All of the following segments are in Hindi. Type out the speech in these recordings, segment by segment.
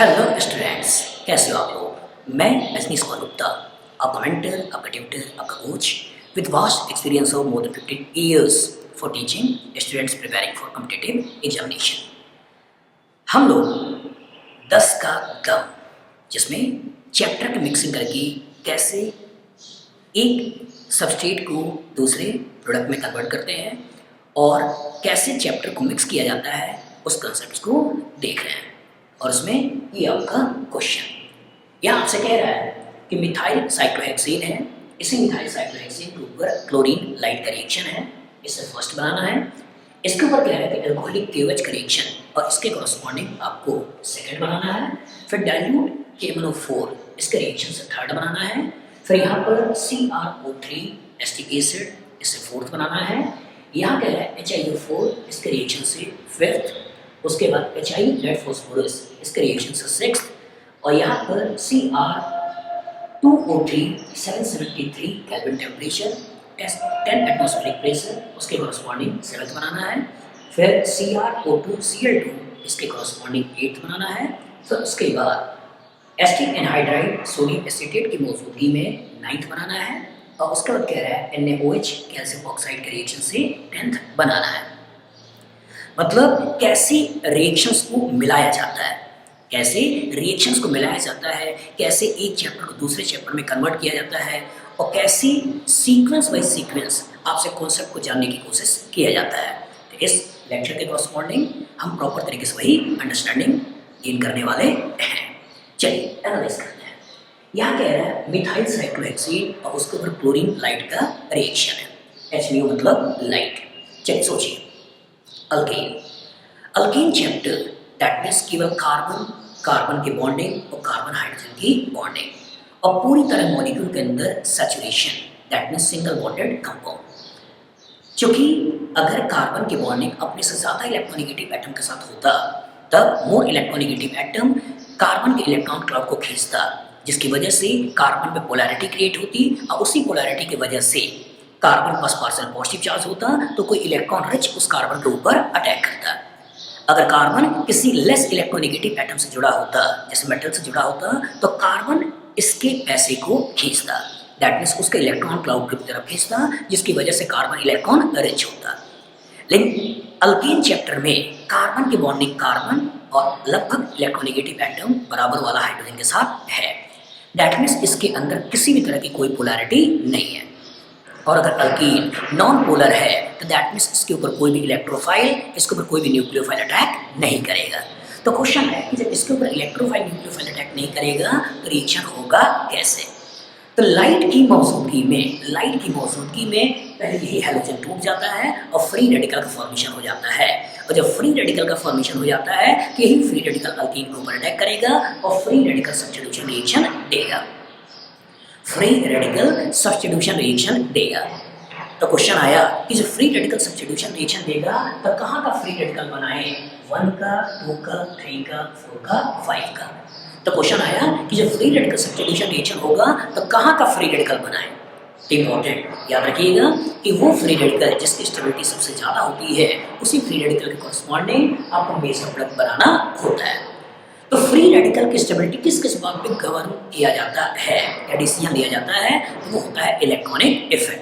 हेलो स्टूडेंट्स, कैसे हो आप लोग। मैं अजनीश कौर गुप्ता, आपका मेंटर, आपका ट्यूटर, आपका coach with vast experience of more than 15 years for teaching students preparing for competitive examination. हम लोग 10 का गम, जिसमें चैप्टर की मिक्सिंग करके कैसे एक सबस्ट्रेट को दूसरे प्रोडक्ट में कन्वर्ट करते हैं और कैसे चैप्टर को मिक्स किया जाता है, उस कंसेप्ट को देख रहे हैं। और उसमें ये आपका क्वेश्चन यहाँ आपसे कह रहा है कि मिथाइल साइक्लोहेक्सेन है, इसी मिथाइल साइक्लोहेक्सेन के ऊपर क्लोरीन लाइट का रिएक्शन है, इसे फर्स्ट बनाना है। इसके ऊपर कह रहा है कि एल्कोहलिक केवेज का रिएक्शन और इसके कॉरस्पॉन्डिंग आपको सेकंड बनाना है। फिर डाइल्यूट KMnO4 इसके रिएक्शन से थर्ड बनाना है। फिर यहाँ पर CrO3 एसिटिक एसिड, इसे फोर्थ बनाना है। यहाँ कह रहा है HiO4 इसके रिएक्शन से फिफ्थ, उसके बाद HI लेड फॉस्फोरस इसके रिएक्शन से सिक्स्थ, और यहाँ पर Cr2O3 773 kelvin temperature 10 atmospheric pressure, उसके कॉरस्पॉन्डिंग सेवन्थ बनाना है। फिर CrO2 Cl2 इसके कॉरस्पॉन्डिंग एट्थ बनाना है। फिर उसके बाद एसिटिक एनहाइड्राइड सोडियम एसीटेट की मौजूदगी में नाइन्थ बनाना है। और उसके बाद कह रहा है NaOH कैल्शियम ऑक्साइड के रिएक्शन से 10th बनाना है। मतलब कैसे रिएक्शंस को मिलाया जाता है, कैसे रिएक्शंस को मिलाया जाता है, कैसे एक चैप्टर को दूसरे चैप्टर में कन्वर्ट किया जाता है, और कैसे सीक्वेंस बाय सीक्वेंस आपसे कॉन्सेप्ट को जानने की कोशिश किया जाता है। तो इस लेक्चर के कॉरस्पॉन्डिंग हम प्रॉपर तरीके से वही अंडरस्टैंडिंग गेन करने वाले हैं। चलिए एनालाइज करते हैं। यहाँ कह रहा है मिथाइल साइक्लोहेक्सेन और उसके ऊपर क्लोरीन लाइट का रिएक्शन है। HNO मतलब लाइट। चलिए सोचिए, alkane, alkane chapter that means केवल कार्बन की बॉन्डिंग और कार्बन हाइड्रोजन की बॉन्डिंग और पूरी तरह मॉलिक्यूल के अंदर saturation that means single bonded compound. क्योंकि अगर कार्बन की बॉन्डिंग अपने से ज़्यादा इलेक्ट्रोनेगेटिव एटम के साथ होता तब मोर इलेक्ट्रोनेगेटिव एटम कार्बन के इलेक्ट्रॉन क्लाउड को खींचता, जिसकी वजह से कार्बन में पोलैरिटी क्रिएट होती और उसी पोलैरिटी की वजह से कार्बन पास पार्शियल पॉजिटिव चार्ज होता तो कोई इलेक्ट्रॉन रिच उस कार्बन के ऊपर अटैक करता। अगर कार्बन किसी लेस इलेक्ट्रोनेगेटिव एटम से जुड़ा होता, जैसे मेटल से जुड़ा होता, तो कार्बन इसके पैसे को खींचता, दैट मीन्स उसके इलेक्ट्रॉन क्लाउड की तरफ खींचता, जिसकी वजह से कार्बन इलेक्ट्रॉन रिच होता। लेकिन अल्केन चैप्टर में कार्बन की बॉन्डिंग कार्बन और लगभग इलेक्ट्रोनेगेटिव एटम बराबर वाला हाइड्रोजन के साथ है, दैट मीन्स इसके अंदर किसी भी तरह की कोई पोलैरिटी नहीं है। और अगर अल्कीन नॉन पोलर है तो दैट मीन्स इसके ऊपर कोई भी इलेक्ट्रोफाइल, इसके ऊपर कोई भी न्यूक्लियोफाइल अटैक नहीं करेगा। तो क्वेश्चन है कि जब इसके ऊपर इलेक्ट्रोफाइल न्यूक्लियोफाइल अटैक नहीं करेगा तो रिएक्शन होगा कैसे। तो लाइट की मौजूदगी में पहले यही हैलोजन टूट जाता है और फ्री रेडिकल का फॉर्मेशन हो जाता है। और जब फ्री रेडिकल का फॉर्मेशन हो जाता है तो यही फ्री रेडिकल अल्कीन के ऊपर अटैक करेगा और फ्री रेडिकल सब्स्टिट्यूशन रिएक्शन देगा, फ्री रेडिकल सब्स्टिट्यूशन रिएक्शन देगा। तो क्वेश्चन आया कि जो फ्री रेडिकल सब्स्टिट्यूशन रिएक्शन देगा तो कहाँ का फ्री रेडिकल बनाए, 1 का, 2 का, 3 का, 4 का, 5 का। तो क्वेश्चन आया कि जो फ्री रेडिकल सब्स्टिट्यूशन रिएक्शन होगा तो कहाँ का फ्री रेडिकल बनाए। इंपॉर्टेंट याद रखिएगा कि वो फ्री रेडिकल जिसकी स्टेबिलिटी सबसे ज़्यादा होती है उसी फ्री रेडिकल के कॉरस्पॉन्डिंग आपको मेजर प्रोडक्ट बनाना होता है। तो फ्री रेडिकल की स्टेबिलिटी किस किस बात पे गवर्न किया जाता है या डिसीजन लिया जाता है, तो वो होता है इलेक्ट्रॉनिक इफेक्ट।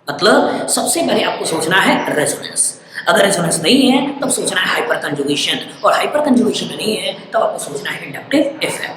मतलब सबसे पहले आपको सोचना है रेजोनेंस, अगर रेजोनेंस नहीं है तब सोचना है हाइपर कंजुगेशन, और हाइपर कंजुगेशन नहीं है तब आपको सोचना है इंडक्टिव इफेक्ट।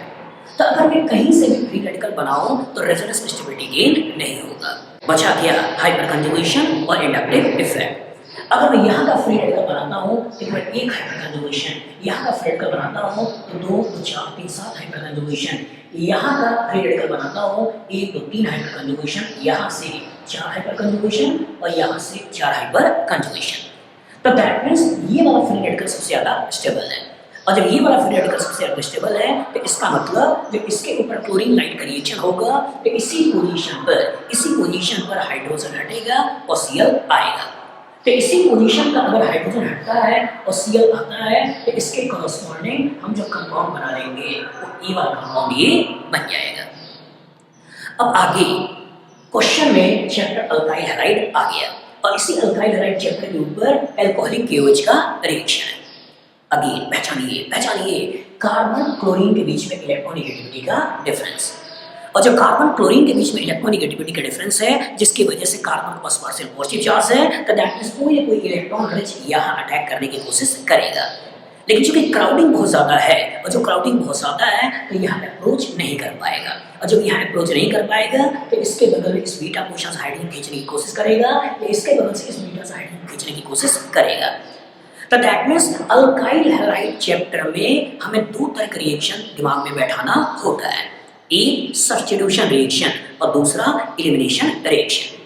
तो अगर मैं कहीं से भी फ्री रेडिकल बनाऊं तो रेजोनेंस में स्टेबिलिटी गेन नहीं होगा, बचा क्या हाइपर कंजुगेशन और इंडक्टिव इफेक्ट। अगर मैं यहाँ का फ्री रेडिकल बनाता हूँ तो मैं एक हाइपर कंजुगेशन, यहाँ का फ्री रेडिकल बनाता हूँ तो 2, 4, 3, 7 हाइपर कंजुगेशन, यहाँ का फ्री रेडिकल बनाता हूँ 1, 2, 3 हाइपर कंजुगेशन, यहाँ से 4 हाइपर कंजुगेशन और यहाँ से 4 हाइपर कंजुगेशन। तो दैट मीन्स ये वाला फ्री रेडिकल सबसे ज़्यादा स्टेबल है। और जब ये वाला फ्री रेडिकल सबसे ज़्यादा स्टेबल है तो इसका मतलब जब इसके ऊपर क्लोरीन लाइट का रिएक्शन होगा तो इसी पोजीशन पर हाइड्रोजन हटेगा और Cl आएगा। तो इसी पोजीशन का अगर हाइड्रोजन हटता है और Cl आता है तो इसके कॉरस्पॉन्डिंग हम जो कंपाउंड बना लेंगे वो ए वाला कंपाउंड ये बन जाएगा। अब आगे क्वेश्चन में चैप्टर अल्काइल हैलाइड आ गया और इसी अल्काइल हैलाइड चैप्टर के ऊपर एल्कोहलिक केओएच का रिएक्शन है। अगेन पहचानिए कार्बन क्लोरीन के बीच में इलेक्ट्रोनेगेटिविटी का डिफरेंस। और जो कार्बन क्लोरीन के बीच में इलेक्ट्रोनेगेटिविटी का डिफरेंस है, जिसकी वजह से कार्बन के पास पार्शियल पॉजिटिव चार्ज है, तो दैट मींस कोई ना कोई इलेक्ट्रॉन रिच यहाँ अटैक करने की कोशिश करेगा। लेकिन चूंकि क्राउडिंग बहुत ज़्यादा है, और जो क्राउडिंग बहुत ज़्यादा है तो यहाँ अप्रोच नहीं कर पाएगा, और जब यहाँ अप्रोच नहीं कर पाएगा तो इसके बगल में इस बीटा पोजीशन से हाइड्रोजन खींचने की कोशिश करेगा, या इसके बगल से इस बीटा से हाइड्रोजन खींचने की कोशिश करेगा। तो that means alkyl halide chapter में हमें दो तरह के रिएक्शन दिमाग में बैठाना होता है, एक सब्स्टिट्यूशन रिएक्शन और दूसरा एलिमिनेशन रिएक्शन।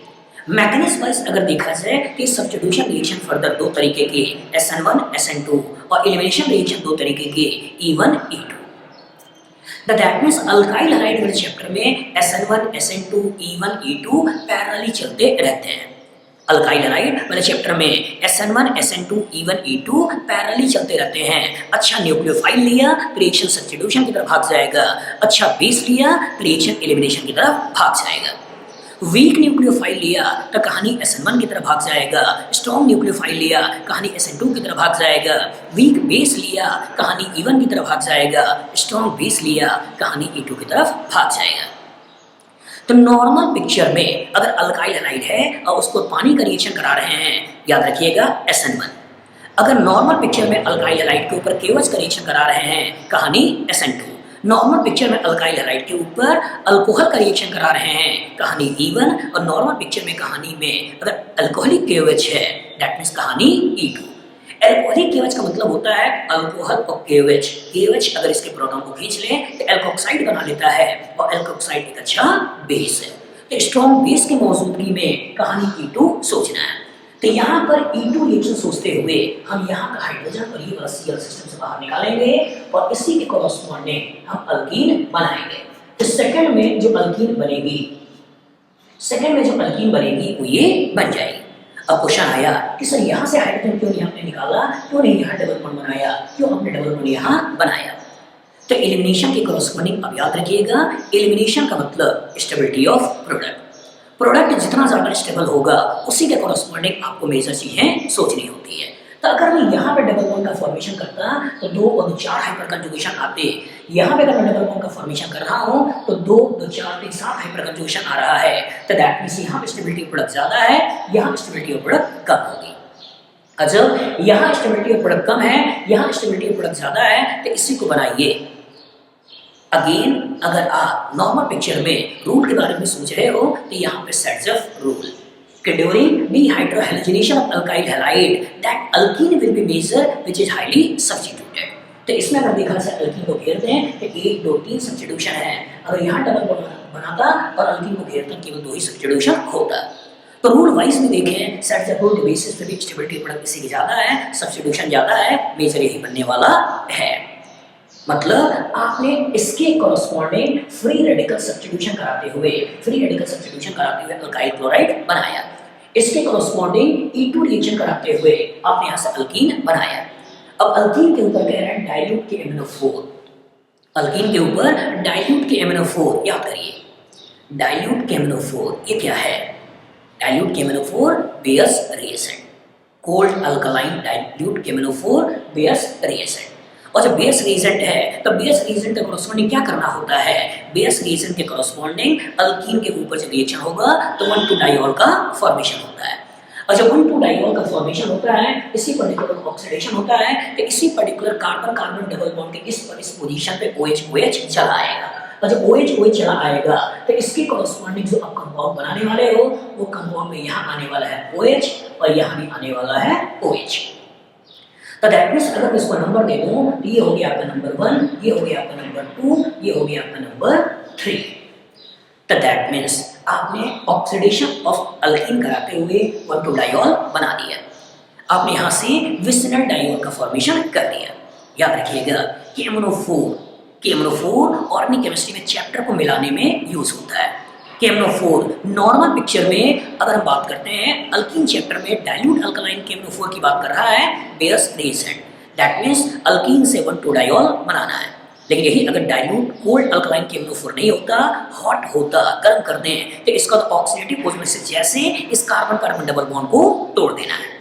मैकेनिज्म वाइज अगर देखा जाए कि सब्स्टिट्यूशन रिएक्शन फर्दर दो तरीके के SN1 SN2 और एलिमिनेशन रिएक्शन दो तरीके के E1 E2। That means alkyl halide वाले चैप्टर में SN1 SN2 E1 E2 parallelly चलते रहते हैं। अल्काइल हैलाइड वाले चैप्टर में SN1 SN2 E1 E2 parallelly चलते रहते हैं। अच्छा न्यूक्लियोफाइल लिया तो रिएक्शन सब्स्टिट्यूशन की तरफ भाग जाएगा, अच्छा बेस लिया तो रिएक्शन एलिमिनेशन की तरफ भाग जाएगा। वीक न्यूक्लियोफाइल लिया तो कहानी SN1 की तरफ भाग जाएगा, स्ट्रॉन्ग न्यूक्लियोफाइल लिया कहानी SN2 की तरफ भाग जाएगा, वीक बेस लिया कहानी E1 की तरफ भाग जाएगा, स्ट्रॉन्ग बेस लिया कहानी E2 की तरफ भाग जाएगा। तो नॉर्मल पिक्चर में अगर अल्काइल हैलाइड है और उसको पानी का रिएक्शन करा रहे हैं, याद रखिएगा SN1। अगर नॉर्मल पिक्चर में अल्काइल हैलाइड के ऊपर KOH का रिएक्शन करा रहे हैं, कहानी SN2। नॉर्मल पिक्चर में अल्काइल हैलाइड के ऊपर अल्कोहल का रिएक्शन करा रहे हैं, कहानी E1। और नॉर्मल पिक्चर में कहानी में अगर अल्कोहलिक KOH है, दैट मीन्स कहानी E2। एल्कोहलिक KOH का मतलब होता है अल्कोहल और KOH। KOH अगर इसके प्रोटॉन को खींच ले तो एल्कोक्साइड बना लेता है, और एल्कोक्साइड एक अच्छा बेस है। तो स्ट्रॉन्ग बेस की मौजूदगी में कहानी E2 सोचना है। तो यहाँ पर E2 रिएक्शन सोचते हुए हम यहाँ का हाइड्रोजन और ये वाला Cl सिस्टम से बाहर निकालेंगे, और इसी के कॉरस्पॉन्डिंग हम अल्कीन बनाएंगे। तो सेकंड में जो अल्कीन बनेगी वो ये बन जाएगी। अब क्वेश्चन आया कि सर यहाँ से हाइड्रोजन क्यों नहीं आपने निकाला, क्यों नहीं यहाँ डबल बॉन्ड बनाया, क्यों आपने डबल बॉन्ड यहाँ बनाया? तो एलिमिनेशन के कॉरस्पॉन्डिंग अब याद रखिएगा, एलिमिनेशन का मतलब स्टेबिलिटी ऑफ प्रोडक्ट। प्रोडक्ट जितना ज़्यादा स्टेबल होगा उसी के कॉरस्पॉन्डिंग आपको मेजर चीज़ें सोचनी होती है। तो अगर मैं यहाँ पे डबल बॉन्ड का फॉर्मेशन करता तो 2 और 2 4 हाइपर कंजुगेशन आते। यहाँ पे अगर मैं डबल बॉन्ड का फॉर्मेशन कर रहा हूँ तो 2 2 4 3 7 हाइपर कंजुगेशन आ रहा है। तो दैट मींस यहाँ पे स्टेबिलिटी ऑफ प्रोडक्ट ज़्यादा है, यहाँ स्टेबिलिटी ऑफ प्रोडक्ट कम होगी। अच्छा, यहाँ स्टेबिलिटी ऑफ प्रोडक्ट कम है, यहाँ स्टेबिलिटी ऑफ प्रोडक्ट ज़्यादा है, तो इसी को बनाइए। अगेन अगर आप नॉर्मल पिक्चर में रूल के बारे में सोच रहे हो तो यहाँ पे सेट्स रूल कि during dehydrogenation of alkyl halide that alkene will be measured which is highly substituted। तो इसमें अगर देखा जाए अल्कीन को घेरते हैं तो 1 2 3 सब्स्टिट्यूशन है। अगर यहाँ डबल बॉन्ड बनाता और अल्कीन को घेरता केवल 2 ही सब्स्टिट्यूशन होता। तो रूल वाइज में देखें, सेट्स रूल के बेसिस पे भी स्टेबिलिटी प्रोडक्ट किसी की ज़्यादा है, सब्स्टिट्यूशन ज़्यादा है, मेजर यही बनने वाला है। मतलब आपने इसके कॉरस्पॉन्डिंग फ्री रेडिकल सब्स्टिट्यूशन कराते हुए अल्काइल क्लोराइड बनाया। इसके कॉरस्पॉन्डिंग E2 रिएक्शन कराते हुए आपने यहाँ से अल्कीन बनाया। अब अल्कीन के ऊपर कह रहे हैं डाइल्यूट के MnO4। अल्कीन के ऊपर डाइल्यूट के MnO4 याद करिए, डाइल्यूट के MnO4 ये क्या है? डाइल्यूट के MnO4 bears reagent, cold alkaline dilute के MnO4 बेयर्स रिएजेंट। और जब बेस रीजेंट है तो बेस रीजेंट के कॉरस्पॉन्डिंग क्या करना होता है? बेस रीजेंट के कॉरस्पॉन्डिंग अल्कीन के ऊपर जब रिएक्शन होगा तो 1,2 डाइऑल का फॉर्मेशन होता है। और जब 1,2 डाइऑल का फॉर्मेशन होता है, इसी पर्टिकुलर ऑक्सीडेशन होता है, तो इसी particular carbon carbon double bond के इस पोजीशन पे OH चला आएगा। और जब OH चला आएगा तो इसके कॉरस्पॉन्डिंग जो आप कंपाउंड बनाने वाले हो वो कंपाउंड में यहाँ आने वाला है OH और यहाँ भी आने वाला है OH। तो दैट मींस अगर मैं इसको नंबर दे दूं तो ये हो गया आपका नंबर 1, ये हो गया आपका नंबर 2, ये हो गया आपका नंबर 3। तो दैट मींस आपने ऑक्सीडेशन ऑफ अल्कीन कराते हुए 1,2 डाइऑल बना दिया। आपने यहाँ से विसिनल डाइऑल का फॉर्मेशन कर दिया। याद रखिएगा कि MnO4 ऑर्गेनिक केमिस्ट्री में चैप्टर को मिलाने में यूज होता है। KMnO4 नॉर्मल पिक्चर में अगर हम बात करते हैं अल्कीन चैप्टर में डाइल्यूट अल्कलाइन KMnO4 की बात कर रहा है bears reagent. That means alkyne से 1,2 डाइऑल बनाना है। लेकिन यही अगर डाइल्यूट कोल्ड अल्कलाइन KMnO4 नहीं होता, हॉट होता, गर्म कर दें तो इसका तो ऑक्सीडेटिव पोजीशन से जैसे इस कार्बन कार्बन डबल बॉन्ड को तोड़ देना है।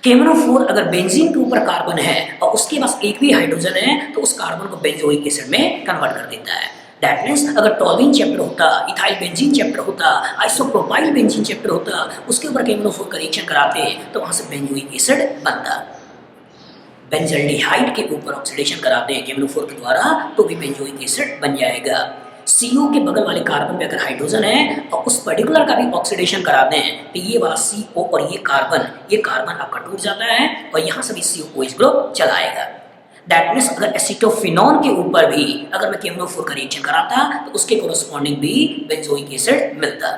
KMnO4 अगर बेंजीन के ऊपर कार्बन है और उसके पास एक भी हाइड्रोजन है तो उस कार्बन को बेंजोइक एसिड में कन्वर्ट कर देता है। दैट मीन्स अगर टॉल्यूइन चैप्टर होता, इथाइल बेंजीन चैप्टर होता, आइसोप्रोपाइल बेंजीन चैप्टर होता, उसके ऊपर KMnO4 का रिएक्शन कराते तो वहां से बेंजोइक एसिड बनता। बेंजल्डिहाइड के ऊपर ऑक्सीडेशन कराते हैं KMnO4 के द्वारा तो भी बेंजोइक एसिड बन जाएगा। CO के बगल वाले कार्बन पे अगर हाइड्रोजन है और उस पर्टिकुलर का भी ऑक्सीडेशन कराते हैं तो ये वाला CO और ये कार्बन आपका टूट जाता है और यहाँ से भी COOH ग्रुप चला आएगा। दैट मीन्स अगर एसीटोफिनॉन के ऊपर भी अगर मैं KMnO4 का रिएक्शन कराता तो उसके कोरोस्पॉन्डिंग भी बेंजोइक एसिड मिलता।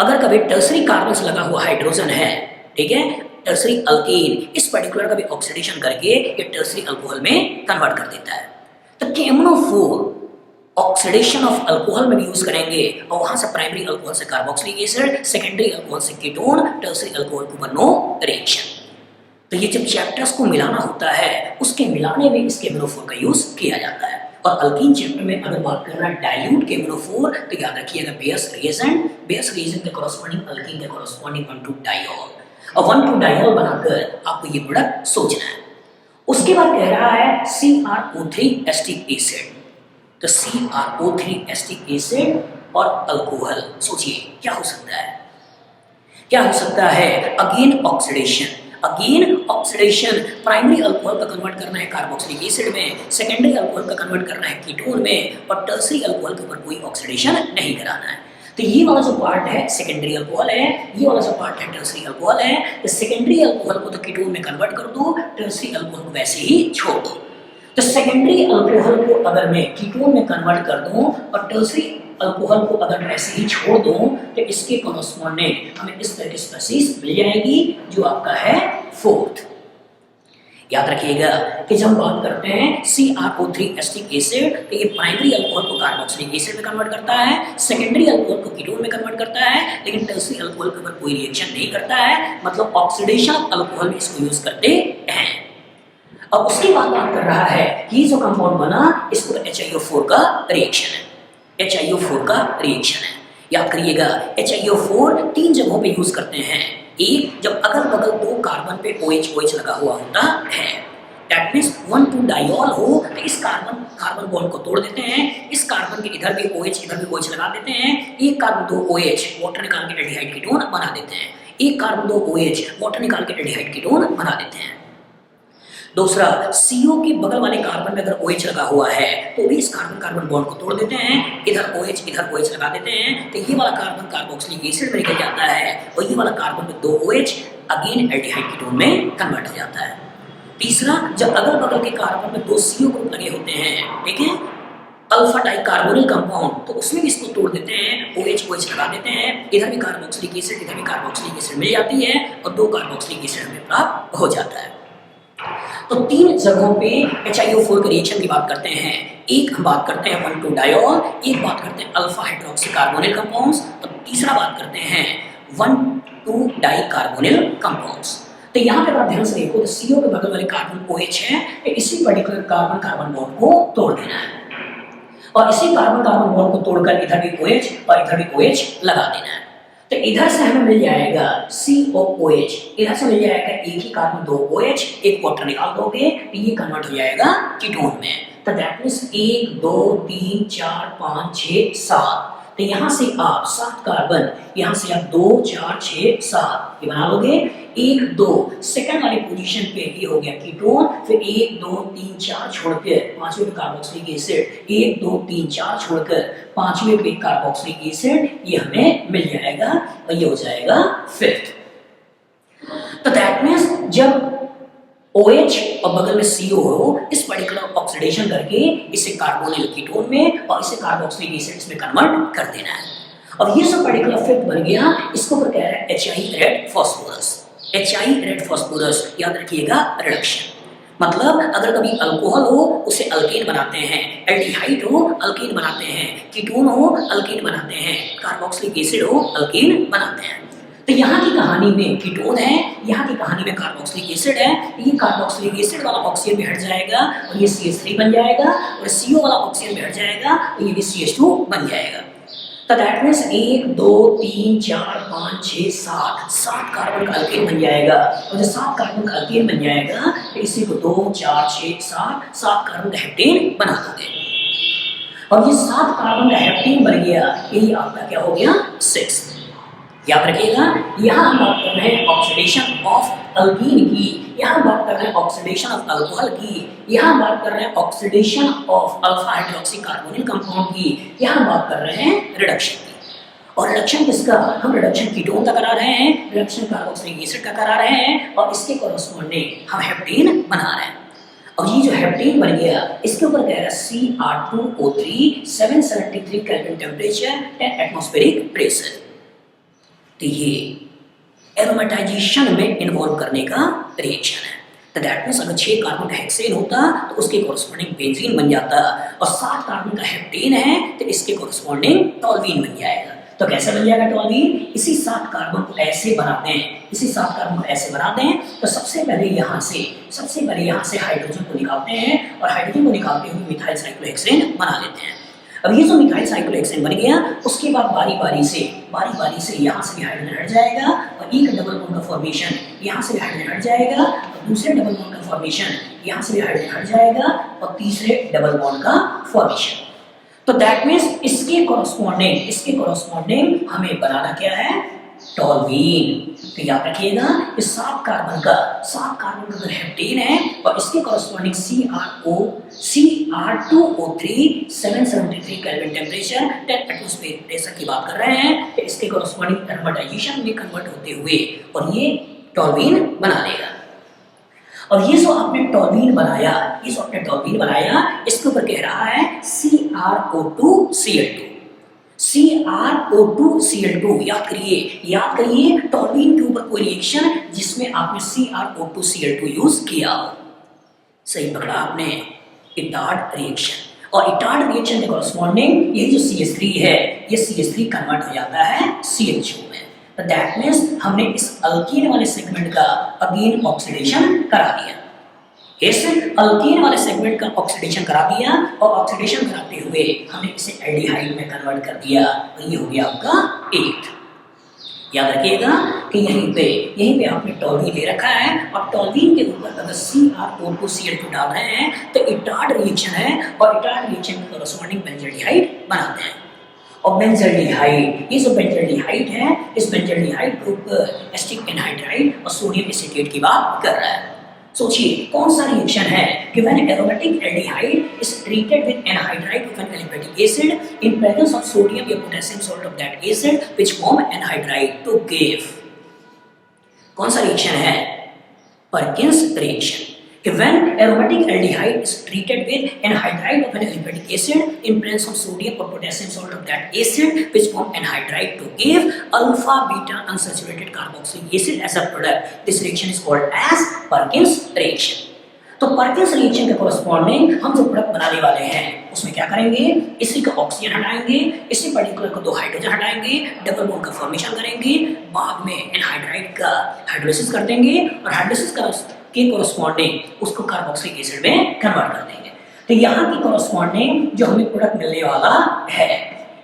अगर कभी टर्सरी कार्बन से लगा हुआ हाइड्रोजन है, ठीक है, टर्सरी अल्केन, इस पर्टिकुलर का भी ऑक्सीडेशन करके ये टर्सरी अल्कोहल में कन्वर्ट कर देता है। तो KMnO4 ऑक्सीडेशन ऑफ अल्कोहल में भी यूज करेंगे और वहां से प्राइमरी अल्कोहल से कार्बोक्सिलिक एसिड, सेकेंडरी अल्कोहल से कीटोन, टर्सरी अल्कोहल के ऊपर नो रिएक्शन। तो ये जब चैप्टर्स को मिलाना होता है उसके मिलाने में इस KMnO4 का यूज किया जाता है। और अल्कीन चैप्टर में अगर बात करना डाइल्यूट KMnO4 तो याद रखिएगा बेस रिएजेंट के कोरोस्पोंडिंग अल्कीन के कोरोस्पोंडिंग 1,2-डाइऑल और 1,2-डाइऑल बनाकर आपको ये प्रोडक्ट सोचना है। उसके बाद कह रहा है CrO3 एस्टिक एसिड। तो CrO3 एस्टिक एसिड और अल्कोहल, सोचिए क्या हो सकता है, क्या हो सकता है? अगेन ऑक्सीडेशन, प्राइमरी अल्कोहल का कन्वर्ट करना है कार्बोक्सिलिक एसिड में, सेकेंडरी अल्कोहल का कन्वर्ट करना है कीटोन में और टर्सरी अल्कोहल के ऊपर कोई ऑक्सीडेशन नहीं कराना है। तो ये वाला जो पार्ट है सेकेंडरी अल्कोहल है, ये वाला जो पार्ट है टर्सरी अल्कोहल है। तो सेकेंडरी अल्कोहल को तो कीटोन में कन्वर्ट कर दो, टर्सरी अल्कोहल को वैसे ही छोड़ दो। तो सेकेंडरी अल्कोहल को अगर मैं कीटोन में कन्वर्ट कर दूं और टर्सरी अल्कोहल को अगर वैसे ही छोड़ दूं तो इसके कोरोस्पोंडिंग हमें इस तरह की स्पीशीज मिल जाएगी जो आपका है 4th। याद रखिएगा कि जब हम बात करते हैं CrO3 एस्टिक एसिड तो ये प्राइमरी अल्कोहल को कार्बोक्सिलिक एसिड में कन्वर्ट करता है, सेकेंडरी अल्कोहल को कीटोन में कन्वर्ट करता है, लेकिन टर्सरी अल्कोहल के ऊपर कोई रिएक्शन नहीं करता है, मतलब ऑक्सीडेशन अल्कोहल में इसको यूज करते हैं। अब उसके बाद बात कर रहा है कि जो कंपाउंड बना इसको HiO4 का रिएक्शन है, HiO4 का रिएक्शन है। याद करिएगा HiO4 तीन जगहों पे यूज करते हैं। एक, जब अगल बगल दो कार्बन पे OH लगा हुआ होता है, दैट मींस 1,2-डाइऑल हो तो इस कार्बन बॉन्ड को तोड़ देते हैं, इस कार्बन के इधर भी OH इधर भी OH लगा देते हैं, एक कार्बन 2 OH वाटर निकाल के एल्डिहाइड कीटोन बना देते हैं, एक कार्बन 2 OH वाटर निकाल के एल्डिहाइड कीटोन बना देते हैं। दूसरा, CO के बगल वाले कार्बन में अगर OH लगा हुआ है तो भी इस कार्बन बॉन्ड को तोड़ देते हैं, इधर OH लगा देते हैं, तो ये वाला कार्बन कार्बोक्सिलिक एसिड में निकल जाता है और ये वाला कार्बन में 2 OH अगेन एल्डिहाइड कीटोन में कन्वर्ट हो जाता है। तीसरा, जब अगल बगल के कार्बन में 2 CO ग्रुप लगे होते हैं, ठीक है, अल्फा डाइकार्बोनिल कंपाउंड, तो उसमें भी इसको तोड़ देते हैं, OH लगा देते हैं, इधर भी कार्बोक्सिलिक एसिड इधर भी कार्बोक्सिलिक एसिड मिल जाती है और 2 कार्बोक्सिलिक एसिड हमें प्राप्त हो जाता है। तो तीन जगहों पे HiO4 के रिएक्शन की बात करते हैं। एक हम बात करते हैं 1,2-डाइऑल, एक बात करते हैं अल्फा हाइड्रोक्सी कार्बोनिल कंपाउंड्स और तीसरा बात करते हैं 1,2-डाइकार्बोनिल कंपाउंड्स। तो यहाँ पे आप ध्यान से देखो तो CO के बगल वाले कार्बन OH है, इसी पर्टिकुलर कार्बन बॉन्ड को तोड़ देना है और इसी कार्बन बॉन्ड को तोड़कर इधर भी OH और इधर भी OH लगा देना है। तो इधर से हमें मिल जाएगा COOH, इधर से मिल जाएगा एक ही कार्बन 2 OH, एक वाटर निकाल दोगे तो ये कन्वर्ट हो जाएगा कीटोन में। तो दैट मींस 1 2 3 4 5 6 7, तो यहाँ से आप 7 कार्बन, यहाँ से आप 2 4 6 7 ये बना लोगे। 1 2 सेकंड वाली पोजीशन पे ये हो गया कीटोन, फिर 1 2 3 4 छोड़कर पांचवें पे कार्बोक्सिलिक एसिड, 1 2 3 4 छोड़कर पांचवें पे कार्बोक्सिलिक एसिड, ये हमें मिल जाएगा और ये हो जाएगा 5th। तो दैट मींस जब OH और बगल में CO हो, इस पर्टिकुलर ऑक्सीडेशन करके इसे कार्बोनिल कीटोन में और इसे कार्बोक्सिलिक एसिड में कन्वर्ट कर देना है। अब ये सब पर्टिकुलर 5th बन गया, इसको ऊपर कह रहा है HI red phosphorus. HI red phosphorus याद रखिएगा रिडक्शन, मतलब अगर कभी अल्कोहल हो उसे अल्केन बनाते हैं, एल्डिहाइड हो अल्केन बनाते हैं, कीटोन हो अल्केन बनाते हैं, कार्बोक्सिलिक एसिड हो अल्केन बनाते हैं। तो यहाँ की कहानी में कीटोन है, यहाँ की कहानी में कार्बोक्सिलिक एसिड है। ये कार्बोक्सिलिक एसिड वाला ऑक्सीजन में हट जाएगा और ये CH3 बन जाएगा और CO वाला ऑक्सीजन में हट जाएगा और ये भी CH2 बन जाएगा। तो दैट मीन्स 1 2 3 4 5 6 7 कार्बन का अल्केन बन जाएगा। और जब 7 कार्बन का अल्केन बन जाएगा तो इसी को 2 4 6 7 कार्बन का हेप्टेन बना दोगे। और ये 7 कार्बन का हेप्टेन बन गया, यही आपका क्या हो गया 6। याद रखिएगा, यहाँ हम बात कर रहे हैं ऑक्सीडेशन ऑफ अल्कीन की, यहाँ बात कर रहे हैं ऑक्सीडेशन ऑफ अल्कोहल की, यहाँ बात कर रहे हैं oxidation of alpha hydroxy carbonyl compound की, यहाँ बात कर रहे हैं रिडक्शन की। और रिडक्शन किसका? हम रिडक्शन कीटोन का करा रहे हैं, रिडक्शन कार्बोक्सिलिक एसिड का करा रहे हैं, और इसके कोरोस्पोंडिंग हम हेप्टेन बना रहे हैं। और ये जो हेप्टेन बन गया, इसके ऊपर कह रहा है Cr2O3 773 kelvin temperature and atmospheric pressure. तो ये एरोमेटाइजेशन में इन्वॉल्व करने का रिएक्शन है। तो दैट मीन्स अगर 6 कार्बन का हेक्सेन होता तो उसके कोरस्पॉन्डिंग बेंजीन बन जाता, और 7 कार्बन का हेप्टेन है तो इसके कोरस्पॉन्डिंग टॉल्वीन बन जाएगा। तो कैसे बन जाएगा टॉल्वीन? इसी 7 कार्बन को ऐसे बनाते हैं, इसी 7 कार्बन को ऐसे बनाते हैं। तो सबसे पहले यहाँ से हाइड्रोजन को निकालते हैं, और हाइड्रोजन को निकालते हुए मिथाइल साइक्लोहेक्सेन बना लेते हैं। अब ये जो मिथाइल साइक्लोहेक्सेन बन गया, उसके बाद बारी बारी से यहाँ से भी हाइड्रोजन हट जाएगा, और एक डबल बॉन्ड का फॉर्मेशन यहाँ से भी हाइड्रोजन हट जाएगा, और दूसरे डबल बॉन्ड का फॉर्मेशन यहाँ से भी हाइड्रोजन हट जाएगा, और तीसरे डबल बॉन्ड का फॉर्मेशन। तो दैट मीन्स इसके कोरस्पॉन्डिंग हमें बनाना क्या है? टॉल्वीन। तो याद रखिएगा, इस 7 कार्बन का अगर हेप्टेन है, और इसके corresponding Cr2O3 773 kelvin temperature 10 atmospheric pressure की बात कर रहे हैं, तो इसके कोरस्पॉन्डिंग एरोमेटाइजेशन में कन्वर्ट होते हुए और ये टॉल्वीन बना लेगा। और ये जो आपने टॉल्वीन बनाया, इसके ऊपर कह रहा है CrO2Cl2। CrO2Cl2 याद करिए टॉल्वीन के ऊपर कोई रिएक्शन जिसमें आपने CrO2Cl2 यूज किया हो। सही पकड़ा आपने, इटार्ड रिएक्शन। और इटार्ड रिएक्शन के कोरस्पॉन्डिंग ये जो CH3 है, ये CH3 कन्वर्ट हो जाता है CH2 में। तो दैट मीन्स हमने इस अल्कीन वाले सेगमेंट का अगेन ऑक्सीडेशन करा दिया। इस अल्कीन वाले सेगमेंट का ऑक्सीडेशन करा दिया, और ऑक्सीडेशन कराते हुए हमने इसे एल्डिहाइड में कन्वर्ट कर दिया, और ये हो गया आपका 8। याद रखिएगा कि यहीं पे आपने टॉल्वीन ले रखा है, और टॉल्वीन के ऊपर अगर CrO2Cl2 डाल रहे हैं तो इटार्ड रिएक्शन है, और इटार्ड रिएक्शन के कोरस्पॉन्डिंग बेंजल्डिहाइड बनाते हैं। और बेंजल्डिहाइड, ये जो बेंजल्डिहाइड है, इस बेंजल्डिहाइड ग्रुप एसिटिक एनहाइड्राइड और सोडियम एसीटेट की बात कर रहा है। सोचिए कौन सा रिएक्शन है कि when aromatic aldehyde is treated with anhydride with an aliphatic acid in presence of sodium या potassium salt of that acid which form anhydride to give. कौन सा रिएक्शन है? Perkin's reaction. कि when aromatic aldehyde is treated with anhydride of an aliphatic acid in presence of sodium or potassium salt of that acid which form anhydride to give alpha beta unsaturated carboxylic acid as a product, this reaction is called as Perkins reaction। तो पर्किंस रिएक्शन के कोरस्पॉन्डिंग हम जो प्रोडक्ट बनाने वाले हैं उसमें क्या करेंगे? इसी का ऑक्सीजन हटाएंगे, इसी पर्टिकुलर को 2 हाइड्रोजन हटाएंगे, डबल बॉन्ड का फॉर्मेशन करेंगे, बाद में एनहाइड्राइड का हाइड्रोलिसिस कर देंगे, और हाइड्रोलिसिस के कोरस्पॉन्डिंग उसको कार्बोक्सिलिक एसिड में कन्वर्ट कर देंगे। तो यहाँ की कोरस्पॉन्डिंग जो हमें प्रोडक्ट मिलने वाला है,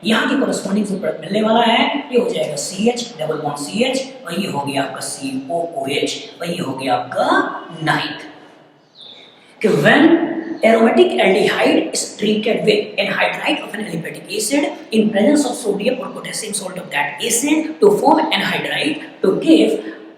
यहाँ की कोरस्पॉन्डिंग जो प्रोडक्ट मिलने वाला है, ये हो जाएगा CH डबल बॉन्ड CH, और ये हो गया आपका COOH, और ये हो गया आपका 9th। कि when aromatic aldehyde is treated with anhydride of an aliphatic acid in presence of sodium or potassium salt of that acid to form anhydride to give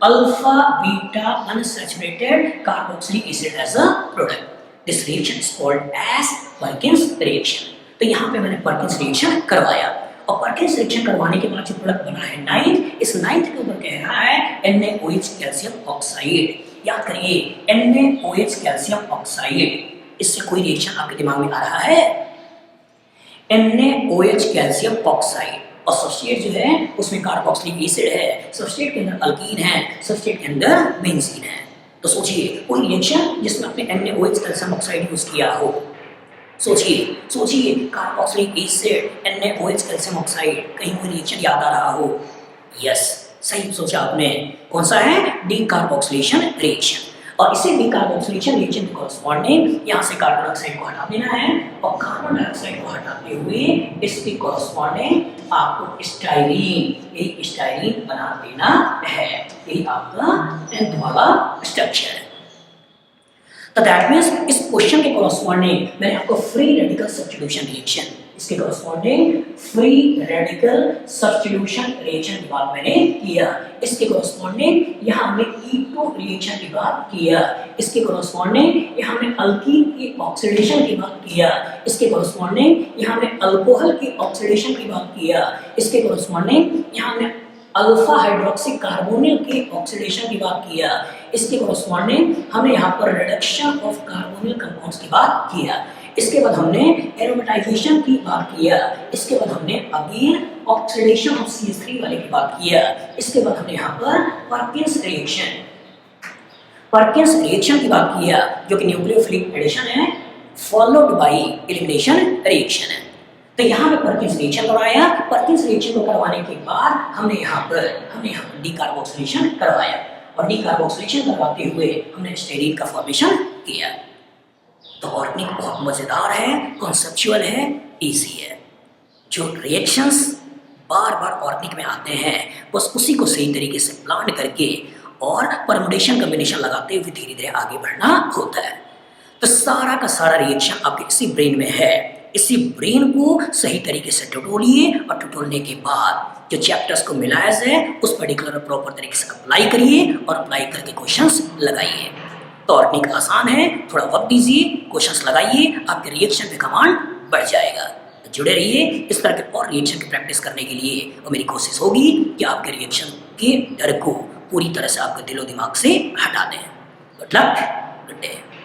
alpha beta unsaturated carboxylic acid as a product, this reaction is called as Perkins reaction। तो यहाँ पे मैंने Perkins reaction करवाया, और Perkins reaction करवाने के बाद जो प्रोडक्ट बना है 9th, इस 9th के ऊपर कह रहा है NaOH कैल्शियम ऑक्साइड। याद करिए NaOH कैल्शियम ऑक्साइड, इससे कोई रिएक्शन आपके दिमाग में आ रहा है? NaOH कैल्शियम ऑक्साइड, और सब्सट्रेट जो है उसमें कार्बोक्सिलिक एसिड है, सब्सट्रेट के अंदर अल्कीन है, सब्सट्रेट के अंदर बेंजीन है। तो सोचिए कोई रिएक्शन जिसमें आपने NaOH कैल्शियम ऑक्साइड यूज किया हो, सोचिए carboxylic acid NaOH calcium oxide, कहीं कोई रिएक्शन याद आ रहा हो? यस, सही सोचा आपने। कौन सा है? Decarboxylation reaction. और इसे डीकार्बोक्सिलेशन रिएक्शन के कोरस्पॉन्डिंग यहाँ से कार्बन डाइऑक्साइड को हटा देना है, और कार्बन डाइऑक्साइड को हटाते हुए इसके कोरस्पॉन्डिंग आपको स्टाइरीन बना देना है। यही आपका 10th वाला स्ट्रक्चर है। तो दैट मीन्स इस क्वेश्चन के कोरस्पॉन्डिंग मैंने आपको फ्री रेडिकल सब्स्टिट्यूशन रिएक्शन, इसके corresponding free radical substitution reaction की बात मैंने किया। इसके कोरस्पॉन्डिंग यहाँ हमने कीटो रिएक्शन की बात किया। इसके कोरस्पॉन्डिंग यहाँ हमने अल्कीन की ऑक्सीडेशन की बात किया। इसके कोरस्पॉन्डिंग यहाँ हमने अल्कोहल की ऑक्सीडेशन की बात किया। इसके कोरस्पॉन्डिंग यहाँ हमने अल्फा हाइड्रोक्सी कार्बोनिल के ऑक्सीडेशन की बात किया। इसके कोरस्पॉन्डिंग हमने यहाँ पर रिडक्शन ऑफ कार्बोनिल कंपाउंड्स की बात किया। इसके बाद हमने एरोमेटाइजेशन की बात किया। इसके बाद हमने अगेन ऑक्सीडेशन ऑफ CH3 वाले की बात किया। इसके बाद हमने यहाँ पर पर्किंस रिएक्शन की बात किया, जो कि न्यूक्लियोफिलिक एडिशन है फॉलोड बाय एलिमिनेशन रिएक्शन है। तो यहाँ पे पर्किंस रिएक्शन करवाया। पर्किंस रिएक्शन को करवाने के बाद हमने यहाँ पर डीकार्बोक्सिलेशन करवाया, और डीकार्बोक्सिलेशन करवाते हुए हमने स्टेरीन का फॉर्मेशन किया। तो ऑर्गेनिक बहुत मजेदार है, कॉन्सेप्चुअल है, इजी है। जो रिएक्शंस बार बार ऑर्गेनिक में आते हैं बस उसी को सही तरीके से प्लान करके और परमुटेशन कॉम्बिनेशन लगाते हुए धीरे धीरे आगे बढ़ना होता है। तो सारा का सारा रिएक्शन आपके इसी ब्रेन में है। इसी ब्रेन को सही तरीके से टटोलिए, और टटोलने के बाद जो चैप्टर्स को मिलाया है उस पर्टिकुलर प्रॉपर तरीके से अप्लाई करिए, और अप्लाई करके क्वेश्चंस लगाइए। तो ऑर्गेनिक आसान है, थोड़ा वक्त दीजिए, क्वेश्चंस लगाइए, आपके रिएक्शन पे कमांड बढ़ जाएगा। तो जुड़े रहिए इस तरह के और रिएक्शन की प्रैक्टिस करने के लिए, और मेरी कोशिश होगी कि आपके रिएक्शन के डर को पूरी तरह से आपके दिलो दिमाग से हटा दें। Good luck, good day.